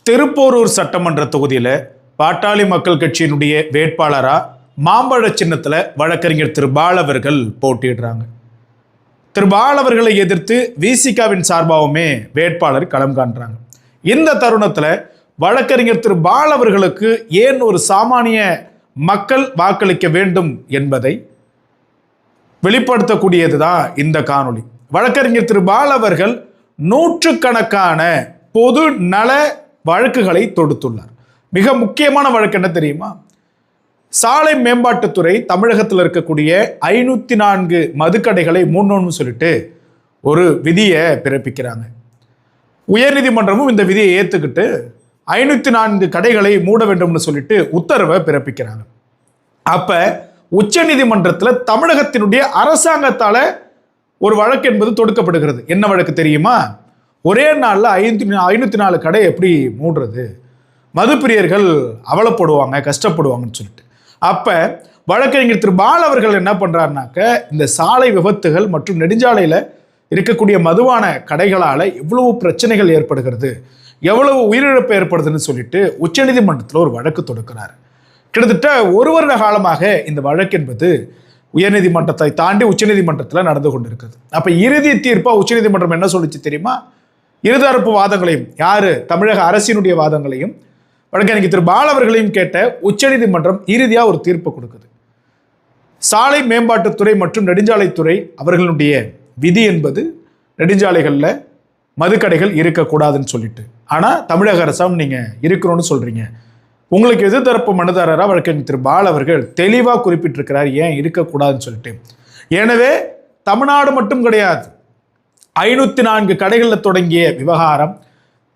திருப்போரூர் சட்டமன்ற தொகுதியில் பாட்டாளி மக்கள் கட்சியினுடைய வேட்பாளரா மாம்பழ சின்னத்தில் வழக்கறிஞர் திரு பால் அவர்கள் போட்டியிடுறாங்க. திரு பால் அவர்களை எதிர்த்து விசிகாவின் சார்பாகவுமே வேட்பாளர் களம் காண்றாங்க. இந்த தருணத்தில் வழக்கறிஞர் திரு பால் அவர்களுக்கு ஏன் ஒரு சாமானிய மக்கள் வாக்களிக்க வேண்டும் என்பதை வெளிப்படுத்தக்கூடியதுதான் இந்த காணொளி. வழக்கறிஞர் திரு பால் அவர்கள் நூற்றுக்கணக்கான பொது நல வழக்குகளை தொடுத்துள்ளார். மிக முக்கியமான வழக்கு என்ன தெரியுமா? சாலை மேம்பாட்டுத்துறை தமிழகத்தில் இருக்கக்கூடிய 504 மதுக்கடைகளை மூடணும்னு சொல்லிட்டு ஒரு விதியை பிறப்பிக்கிறாங்க. உயர்நீதிமன்றமும் இந்த விதியை ஏற்றுக்கிட்டு 504 கடைகளை மூட வேண்டும்னு சொல்லிட்டு உத்தரவை பிறப்பிக்கிறாங்க. அப்ப உச்ச நீதிமன்றத்தில் தமிழகத்தினுடைய அரசாங்கத்தால ஒரு வழக்கு என்பது தொடுக்கப்படுகிறது. என்ன வழக்கு தெரியுமா? ஒரே நாளில் 504 கடை எப்படி மூடுறது? மதுப்பிரியர்கள் அவலப்படுவாங்க, கஷ்டப்படுவாங்கன்னு சொல்லிட்டு. அப்போ வழக்கறிஞர் திரு பால் அவர்கள் என்ன பண்ணுறாருனாக்க, இந்த சாலை விபத்துகள் மற்றும் நெடுஞ்சாலையில் இருக்கக்கூடிய மதுவான கடைகளால் எவ்வளவு பிரச்சனைகள் ஏற்படுகிறது, எவ்வளவு உயிரிழப்பு ஏற்படுதுன்னு சொல்லிட்டு உச்சநீதிமன்றத்தில் ஒரு வழக்கு தொடுக்கிறார். கிட்டத்தட்ட ஒரு வருட காலமாக இந்த வழக்கு என்பது உயர்நீதிமன்றத்தை தாண்டி உச்சநீதிமன்றத்தில் நடந்து கொண்டிருக்கிறது. அப்போ இறுதி தீர்ப்பாக உச்சநீதிமன்றம் என்ன சொல்லிச்சு தெரியுமா? இருதரப்பு வாதங்களையும், தமிழக அரசினுடைய வாதங்களையும் வழக்கறிஞர் திரு பால் அவர்களையும் கேட்ட உச்சநீதிமன்றம் இறுதியாக ஒரு தீர்ப்பு கொடுக்குது. சாலை மேம்பாட்டுத்துறை மற்றும் நெடுஞ்சாலைத்துறை அவர்களுடைய விதி என்பது நெடுஞ்சாலைகளில் மதுக்கடைகள் இருக்கக்கூடாதுன்னு சொல்லிட்டு, ஆனால் தமிழக அரசாங்கம் நீங்கள் இருக்கணும்னு சொல்கிறீங்க. உங்களுக்கு எதிர்த்தரப்பு மனுதாரராக வழக்கறிஞர் திரு பால் அவர்கள் தெளிவாக குறிப்பிட்டிருக்கிறார் ஏன் இருக்கக்கூடாதுன்னு சொல்லிட்டு. எனவே தமிழ்நாடு மட்டும் கிடையாது, 504 கடைகளில் தொடங்கிய விவகாரம்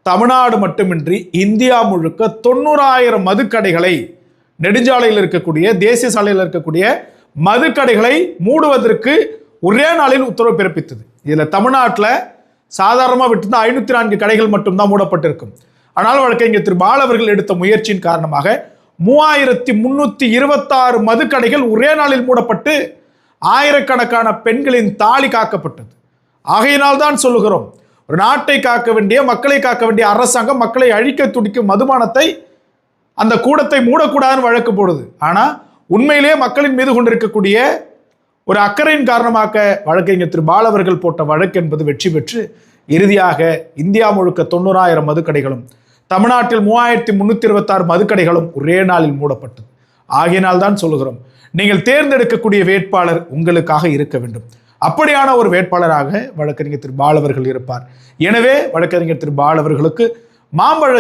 தமிழ்நாடு மட்டுமின்றி இந்தியா முழுக்க 90,000 மதுக்கடைகளை, நெடுஞ்சாலையில் இருக்கக்கூடிய, தேசிய சாலையில் இருக்கக்கூடிய மதுக்கடைகளை மூடுவதற்கு ஒரே நாளில் உத்தரவு பிறப்பித்தது. இதில் தமிழ்நாட்டில் சாதாரணமாக விட்டு 504 கடைகள் மட்டும்தான் மூடப்பட்டிருக்கும். ஆனால் வழக்கறிஞர் திரு பால் அவர்கள் எடுத்த முயற்சியின் காரணமாக 3326 மதுக்கடைகள் ஒரே நாளில் மூடப்பட்டு ஆயிரக்கணக்கான பெண்களின் தாலி காக்கப்பட்டது. ஆகையினால்தான் சொல்லுகிறோம், ஒரு நாட்டை காக்க வேண்டிய, மக்களை காக்க வேண்டிய அரசாங்கம் மக்களை அழிக்க துடிக்கும் மதுபானத்தை, அந்த கூடத்தை மூடக்கூடாதுன்னு வழக்கு போடுது. ஆனால் உண்மையிலேயே மக்களின் மீது கொண்டிருக்கக்கூடிய ஒரு அக்கறையின் காரணமாக வழக்கறிஞர் திரு பால் அவர்கள் போட்ட வழக்கு என்பது வெற்றி பெற்று இறுதியாக இந்தியா முழுக்க 90,000 மதுக்கடைகளும், தமிழ்நாட்டில் 3326 மதுக்கடைகளும் ஒரே நாளில் மூடப்பட்டது. ஆகையினால்தான் சொல்லுகிறோம், நீங்கள் தேர்ந்தெடுக்கக்கூடிய வேட்பாளர் உங்களுக்காக இருக்க வேண்டும். அப்படியான ஒரு வேட்பாளராக வழக்கறிஞர் திரு பால் அவர்கள் இருப்பார். எனவே வழக்கறிஞர் திரு பால் அவர்களுக்கு மாம்பழ